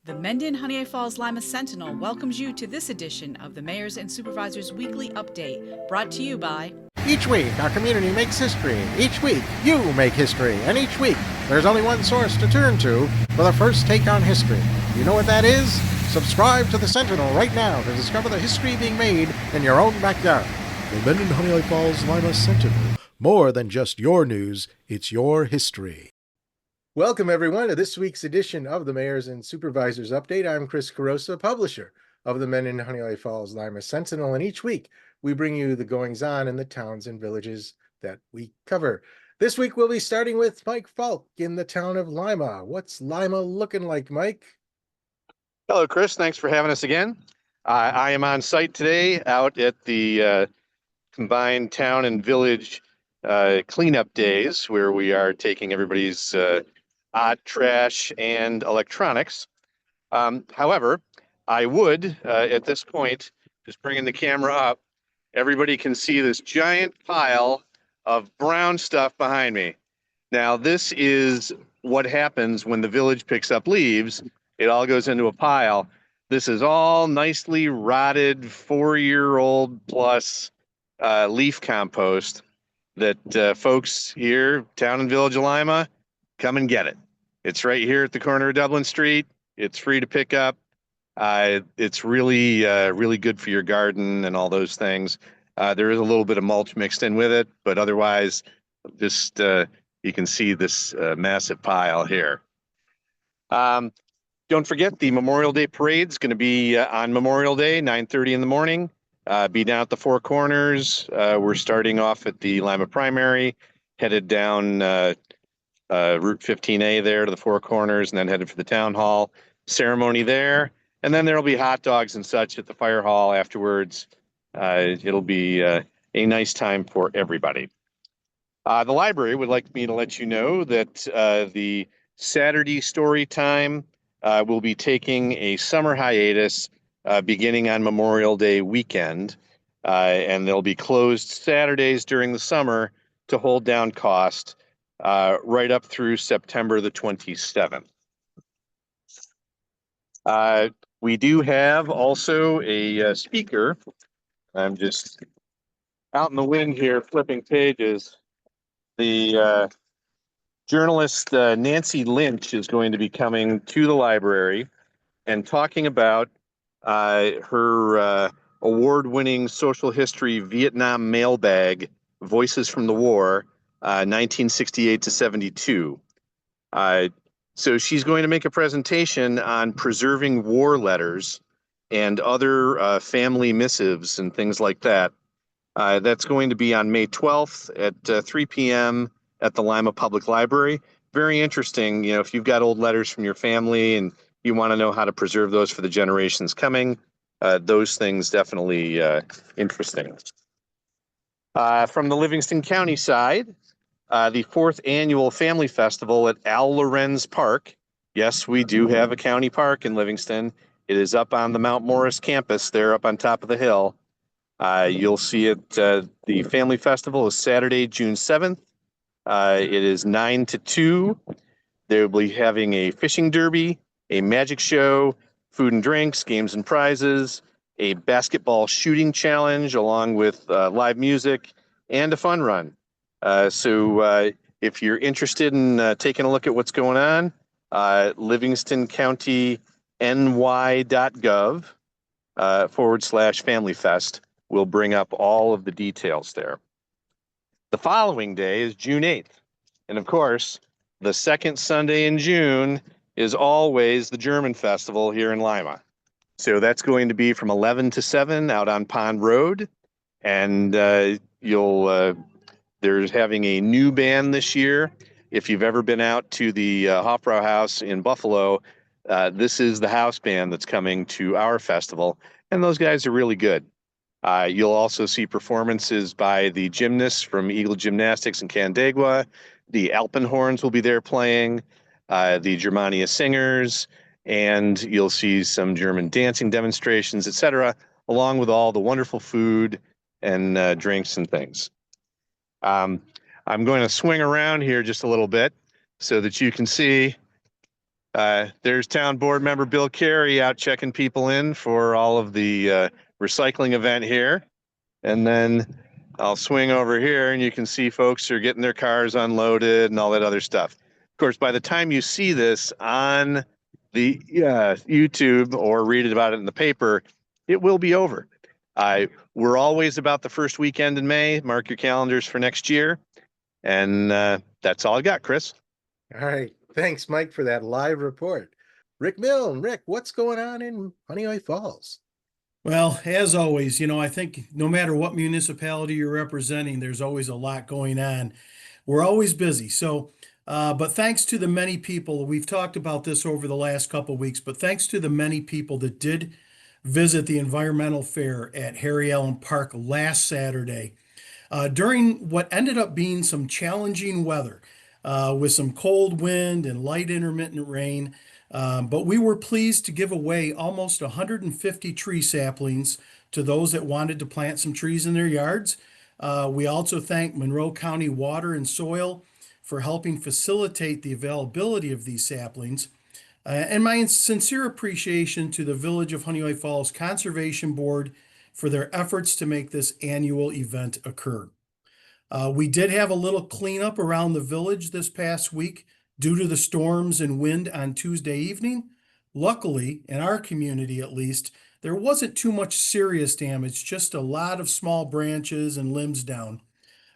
The Mendon-Honeoye Falls-Lima Sentinel welcomes you to this edition of the Mayor's and Supervisors Weekly Update, brought to you by... Each week, our community makes history. Each week, you make history. And each week, there's only one source to turn to for the first take on history. You know what that is? Subscribe to the Sentinel right now to discover the history being made in your own backyard. The Mendon-Honeoye Falls-Lima Sentinel. More than just your news, it's your history. Welcome, everyone, to this week's edition of the Mayor's and Supervisors Update. I'm Chris Carosa, publisher of the Mendon-Honeoye Falls-Lima Sentinel, and each week we bring you the goings-on in the towns and villages that we cover. This week we'll be starting with Mike Falk in the town of Lima. What's Lima looking like, Mike? Hello, Chris. Thanks for having us again. I am on site today out at the combined town and village cleanup days, where we are taking everybody's odd trash and electronics. However, I would, at this point, just bringing the camera up, everybody can see this giant pile of brown stuff behind me. Now, this is what happens when the village picks up leaves. It all goes into a pile. This is all nicely rotted 4-year-old plus leaf compost that folks here, town and village of Lima, come and get it. It's right here at the corner of Dublin Street. It's free to pick up. It's really, really good for your garden and all those things. There is a little bit of mulch mixed in with it, but otherwise, just you can see this massive pile here. Don't forget, the Memorial Day parade is going to be on Memorial Day, 9:30 in the morning. Be down at the Four Corners. We're starting off at the Lima Primary, headed down Route 15A there to the Four Corners, and then headed for the Town Hall. Ceremony there. And then there'll be hot dogs and such at the Fire Hall afterwards. It'll be a nice time for everybody. The library would like me to let you know that the Saturday story time will be taking a summer hiatus beginning on Memorial Day weekend. And they'll be closed Saturdays during the summer to hold down cost right up through September the 27th. We do have also a speaker. I'm just out in the wind here flipping pages. The journalist Nancy Lynch is going to be coming to the library and talking about her award-winning social history Vietnam mailbag, Voices from the War, 1968 to 72. So she's going to make a presentation on preserving war letters and other family missives and things like that. That's going to be on May 12th at 3 p.m. at the Lima Public Library. Very interesting. You know, if you've got old letters from your family and you want to know how to preserve those for the generations coming, those things definitely interesting. From the Livingston County side, the 4th annual Family Festival at Al Lorenz Park. Yes, we do have a county park in Livingston. It is up on the Mount Morris campus there up on top of the hill. You'll see it. The Family Festival is Saturday, June 7th. It is 9 to 2. They'll be having a fishing derby, a magic show, food and drinks, games and prizes, a basketball shooting challenge along with live music, and a fun run. So if you're interested in taking a look at what's going on, livingstoncountyny.gov /Family Fest will bring up all of the details there. The following day is June 8th. And of course, the second Sunday in June is always the German Festival here in Lima. So that's going to be from 11 to 7 out on Pond Road. And they're having a new band this year. If you've ever been out to the Hofbrauhaus in Buffalo, this is the house band that's coming to our festival, and those guys are really good. You'll also see performances by the gymnasts from Eagle Gymnastics in Canandaigua. The Alpenhorns will be there playing, the Germania Singers, and you'll see some German dancing demonstrations, etc., along with all the wonderful food and drinks and things. I'm going to swing around here just a little bit so that you can see There's town board member Bill Carey out checking people in for all of the recycling event here. And then I'll swing over here and you can see folks are getting their cars unloaded and all that other stuff. Of course, by the time you see this on the YouTube or read about it in the paper, it will be over. We're always about the first weekend in May. Mark your calendars for next year. And that's all I got, Chris. All right. Thanks, Mike, for that live report. Rick Milne. Rick, what's going on in Honeoye Falls? Well, as always, I think no matter what municipality you're representing, there's always a lot going on. We're always busy. But thanks to the many people, we've talked about this over the last couple of weeks, but thanks to the many people that did visit the environmental fair at Harry Allen Park last Saturday, during what ended up being some challenging weather, with some cold wind and light intermittent rain. But we were pleased to give away almost 150 tree saplings to those that wanted to plant some trees in their yards. We also thank Monroe County Water and Soil for helping facilitate the availability of these saplings. And my sincere appreciation to the Village of Honeoye Falls Conservation Board for their efforts to make this annual event occur. We did have a little cleanup around the village this past week due to the storms and wind on Tuesday evening. Luckily, in our community at least, there wasn't too much serious damage, just a lot of small branches and limbs down.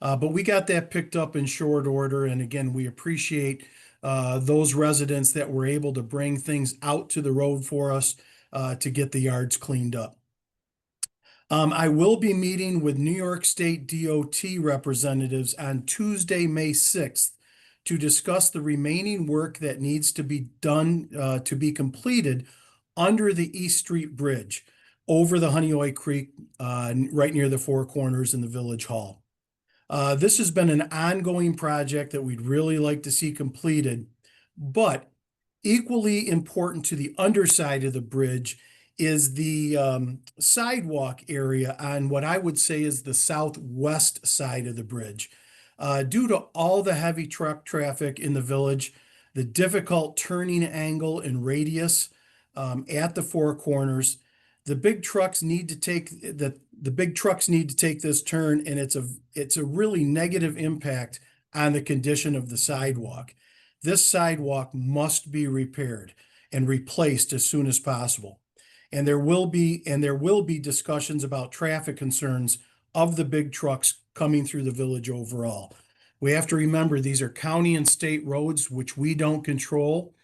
But we got that picked up in short order. And again, we appreciate those residents that were able to bring things out to the road for us to get the yards cleaned up. I will be meeting with New York State DOT representatives on Tuesday, May 6th, to discuss the remaining work that needs to be done to be completed under the East Street Bridge over the Honeoye Creek, right near the Four Corners in the Village Hall. This has been an ongoing project that we'd really like to see completed, but equally important to the underside of the bridge is the sidewalk area on what I would say is the southwest side of the bridge. Due to all the heavy truck traffic in the village, the difficult turning angle and radius at the Four Corners, the big trucks need to take this turn, and it's a really negative impact on the condition of the sidewalk. This sidewalk must be repaired and replaced as soon as possible. And there will be discussions about traffic concerns of the big trucks coming through the village overall. We have to remember these are county and state roads, which we don't control.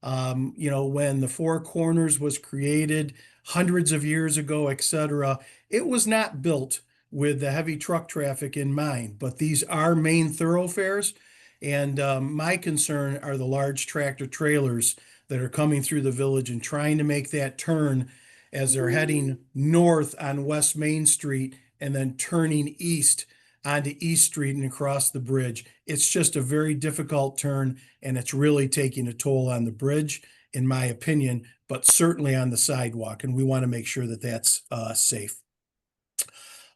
When the Four Corners was created hundreds of years ago, etc., it was not built with the heavy truck traffic in mind, but these are main thoroughfares. And my concern are the large tractor trailers that are coming through the village and trying to make that turn as they're heading north on West Main Street and then turning east onto East Street and across the bridge. It's just a very difficult turn, and it's really taking a toll on the bridge, in my opinion, but certainly on the sidewalk, and we want to make sure that that's safe.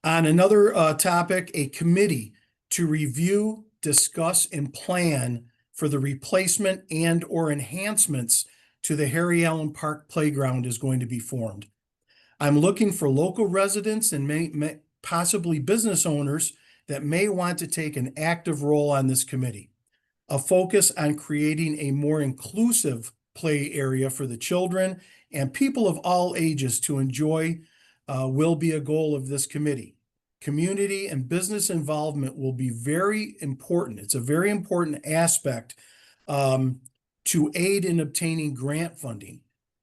On another topic, a committee to review, discuss, and plan for the replacement and or enhancements to the Harry Allen Park playground is going to be formed. I'm looking for local residents and possibly business owners that may want to take an active role on this committee. A focus on creating a more inclusive play area for the children and people of all ages to enjoy will be a goal of this committee. Community and business involvement will be very important. It's a very important aspect to aid in obtaining grant funding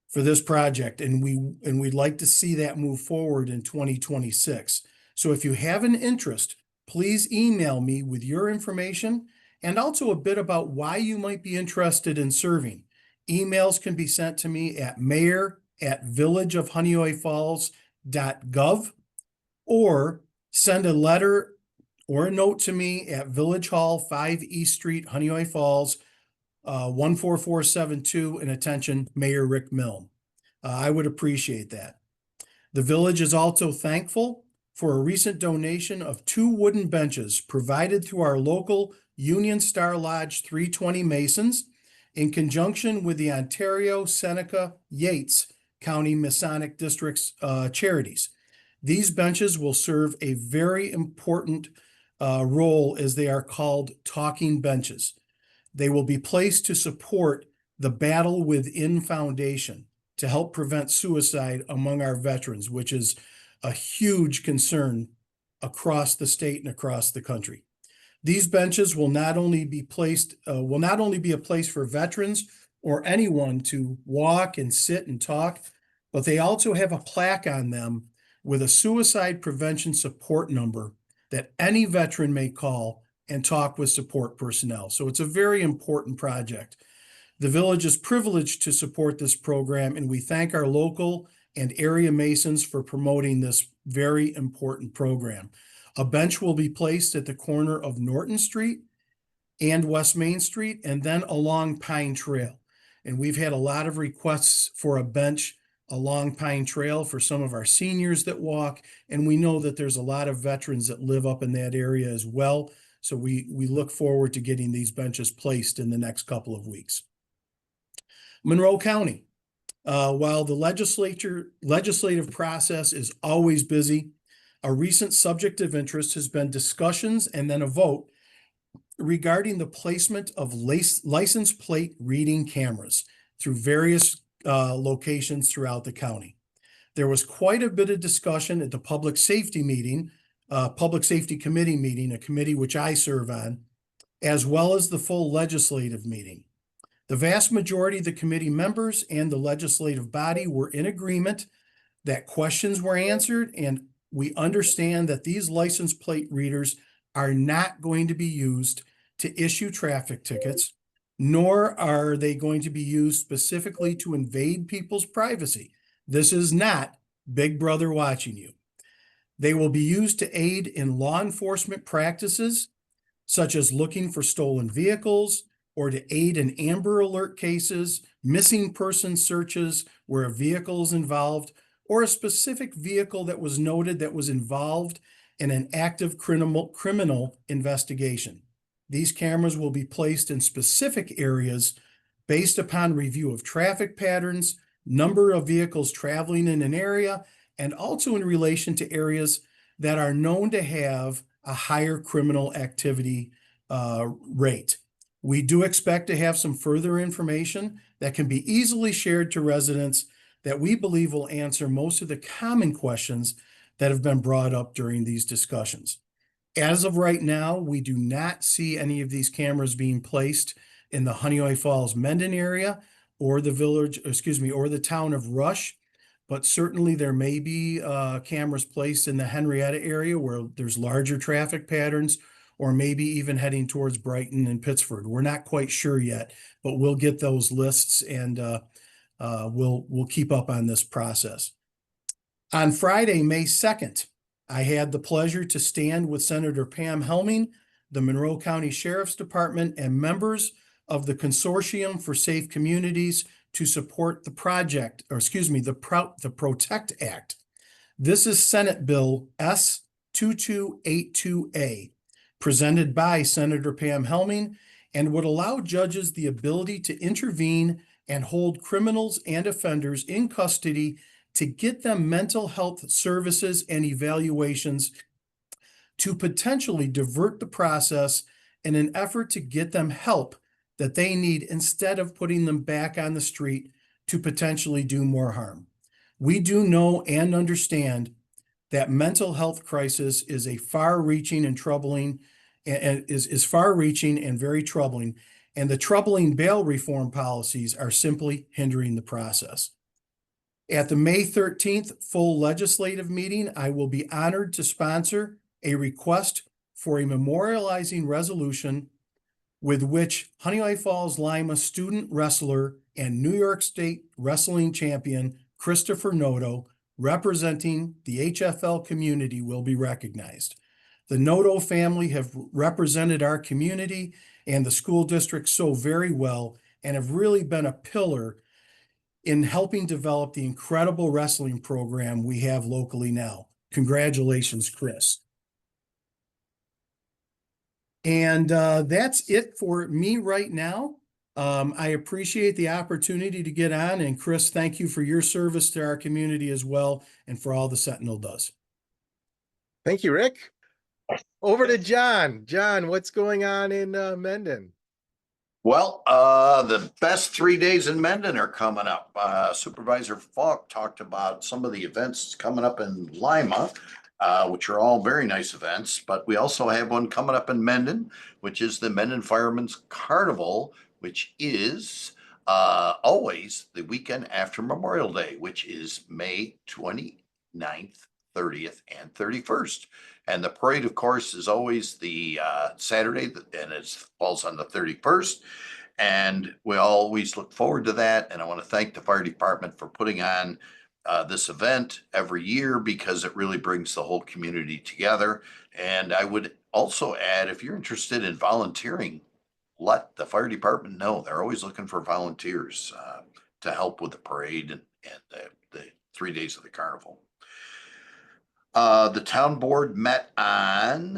for this project, and we'd like to see that move forward in 2026. So if you have an interest, please email me with your information and also a bit about why you might be interested in serving. Emails can be sent to me at mayor@villageofhoneoyefalls.gov, or send a letter or a note to me at Village Hall, 5 East Street, Honeoye Falls, 14472, and attention, Mayor Rick Milne. I would appreciate that. The village is also thankful for a recent donation of 2 wooden benches provided through our local Union Star Lodge 320 Masons in conjunction with the Ontario, Seneca, Yates County Masonic District's charities. These benches will serve a very important role, as they are called talking benches. They will be placed to support the Battle Within Foundation to help prevent suicide among our veterans, which is a huge concern across the state and across the country. These benches will not only be a place for veterans or anyone to walk and sit and talk, but they also have a plaque on them with a suicide prevention support number that any veteran may call and talk with support personnel. So it's a very important project. The village is privileged to support this program, and we thank our local and area Masons for promoting this very important program. A bench will be placed at the corner of Norton Street and West Main Street, and then along Pine Trail. And we've had a lot of requests for a bench along Pine Trail for some of our seniors that walk, and we know that there's a lot of veterans that live up in that area as well. So we look forward to getting these benches placed in the next couple of weeks. Monroe County, while the legislative process is always busy, a recent subject of interest has been discussions and then a vote regarding the placement of license plate reading cameras through various locations throughout the county. There was quite a bit of discussion at the Public Safety Committee meeting, a committee which I serve on, as well as the full legislative meeting. The vast majority of the committee members and the legislative body were in agreement that questions were answered, and we understand that these license plate readers are not going to be used to issue traffic tickets, nor are they going to be used specifically to invade people's privacy. This is not Big Brother watching you. They will be used to aid in law enforcement practices, such as looking for stolen vehicles, or to aid in Amber Alert cases, missing person searches where a vehicle is involved, or a specific vehicle that was noted that was involved in an active criminal investigation. These cameras will be placed in specific areas based upon review of traffic patterns, number of vehicles traveling in an area, and also in relation to areas that are known to have a higher criminal activity rate. We do expect to have some further information that can be easily shared to residents that we believe will answer most of the common questions that have been brought up during these discussions. As of right now, we do not see any of these cameras being placed in the Honeoye Falls Mendon area or the town of Rush, but certainly there may be cameras placed in the Henrietta area where there's larger traffic patterns, or maybe even heading towards Brighton and Pittsford. We're not quite sure yet, but we'll get those lists, and we'll keep up on this process. On Friday, May 2nd, I had the pleasure to stand with Senator Pam Helming, the Monroe County Sheriff's Department, and members of the Consortium for Safe Communities to support the the Protect Act. This is Senate Bill S-2282A, presented by Senator Pam Helming, and would allow judges the ability to intervene and hold criminals and offenders in custody to get them mental health services and evaluations to potentially divert the process in an effort to get them help that they need instead of putting them back on the street to potentially do more harm. We do know and understand that mental health crisis is a far-reaching and troubling, and is far-reaching and very troubling, and the troubling bail reform policies are simply hindering the process. At the May 13th full legislative meeting, I will be honored to sponsor a request for a memorializing resolution with which Honeoye Falls-Lima student wrestler and New York State wrestling champion Christopher Noto, representing the HFL community, will be recognized. The Noto family have represented our community and the school district so very well, and have really been a pillar in helping develop the incredible wrestling program we have locally now. Congratulations, Chris. And that's it for me right now. I appreciate the opportunity to get on, and Chris, thank you for your service to our community as well, and for all the Sentinel does. Thank you, Rick. Over to John. John, what's going on in Mendon? Well, the best 3 days in Mendon are coming up. Supervisor Falk talked about some of the events coming up in Lima, which are all very nice events, but we also have one coming up in Mendon, which is the Mendon Firemen's Carnival, which is always the weekend after Memorial Day, which is May 29th, 30th, and 31st. And the parade, of course, is always the Saturday, and it falls on the 31st. And we always look forward to that. And I want to thank the fire department for putting on this event every year, because it really brings the whole community together. And I would also add, if you're interested in volunteering, let the fire department know. They're always looking for volunteers to help with the parade and the 3 days of the carnival. The town board met on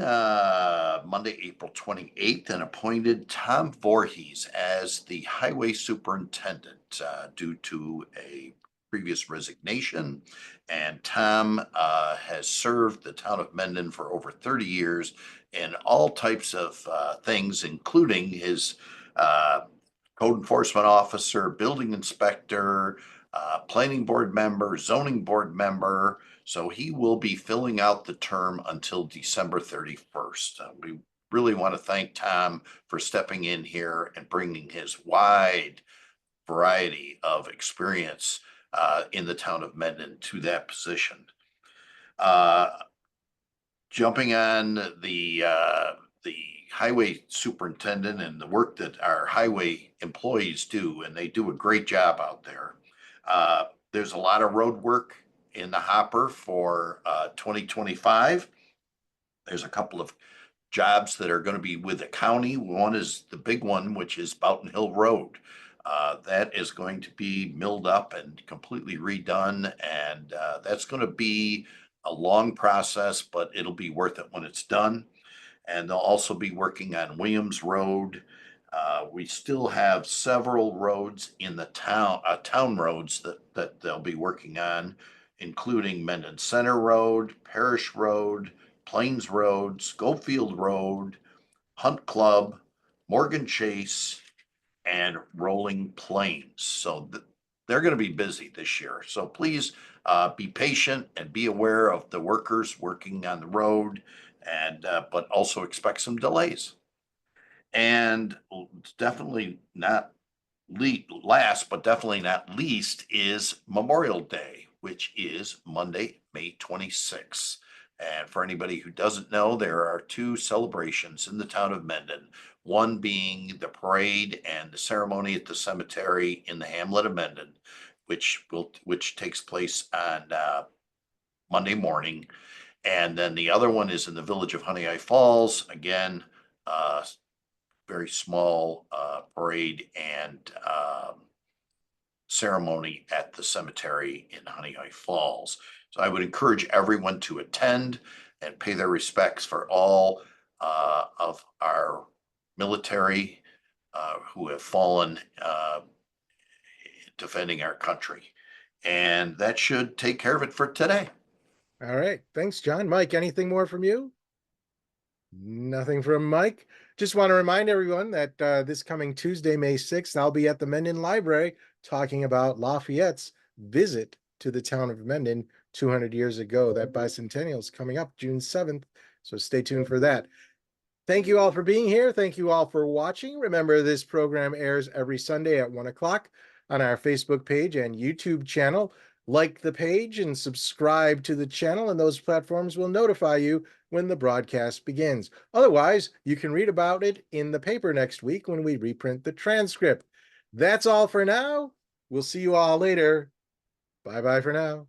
Monday, April 28th, and appointed Tom Voorhees as the highway superintendent due to a previous resignation. And Tom has served the town of Mendon for over 30 years in all types of things, including his code enforcement officer, building inspector, planning board member, zoning board member. So he will be filling out the term until December 31st. We really want to thank Tom for stepping in here and bringing his wide variety of experience in the town of Mendon to that position. Jumping on the highway superintendent and the work that our highway employees do, and they do a great job out there. There's a lot of road work in the hopper for 2025. There's a couple of jobs that are going to be with the county. One is the big one, which is Boughton Hill Road. That is going to be milled up and completely redone, and that's going to be a long process, but it'll be worth it when it's done. And they'll also be working on Williams Road. We still have several roads in the town roads that they'll be working on, including Mendon Center Road, Parish Road, Plains Road, Schofield Road, Hunt Club, Morgan Chase, and Rolling Plains. So they're going to be busy this year. So please be patient and be aware of the workers working on the road, and but also expect some delays. And definitely not last, but definitely not least, is Memorial Day, which is Monday, May 26th. And for anybody who doesn't know, there are two celebrations in the town of Mendon, one being the parade and the ceremony at the cemetery in the hamlet of Mendon, which takes place on Monday morning. And then the other one is in the village of Honeoye Falls. Again, very small parade and ceremony at the cemetery in Honeoye Falls. So I would encourage everyone to attend and pay their respects for all of our military who have fallen defending our country. And that should take care of it for today. All right. Thanks, John. Mike, anything more from you? Nothing from Mike. Just want to remind everyone that this coming Tuesday, May 6th, I'll be at the Mendon Library talking about Lafayette's visit to the town of Mendon 200 years ago. That bicentennial is coming up June 7th. So stay tuned for that. Thank you all for being here. Thank you all for watching. Remember, this program airs every Sunday at 1 o'clock on our Facebook page and YouTube channel. Like the page and subscribe to the channel, and those platforms will notify you when the broadcast begins. Otherwise, you can read about it in the paper next week when we reprint the transcript. That's all for now. We'll see you all later. Bye-bye for now.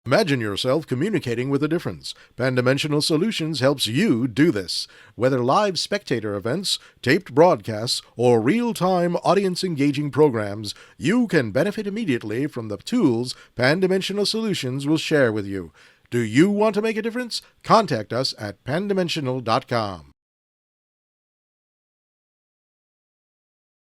Imagine yourself communicating with a difference. Pan-Dimensional Solutions helps you do this. Whether live spectator events, taped broadcasts, or real-time audience-engaging programs, you can benefit immediately from the tools Pan-Dimensional Solutions will share with you. Do you want to make a difference? Contact us at pandimensional.com.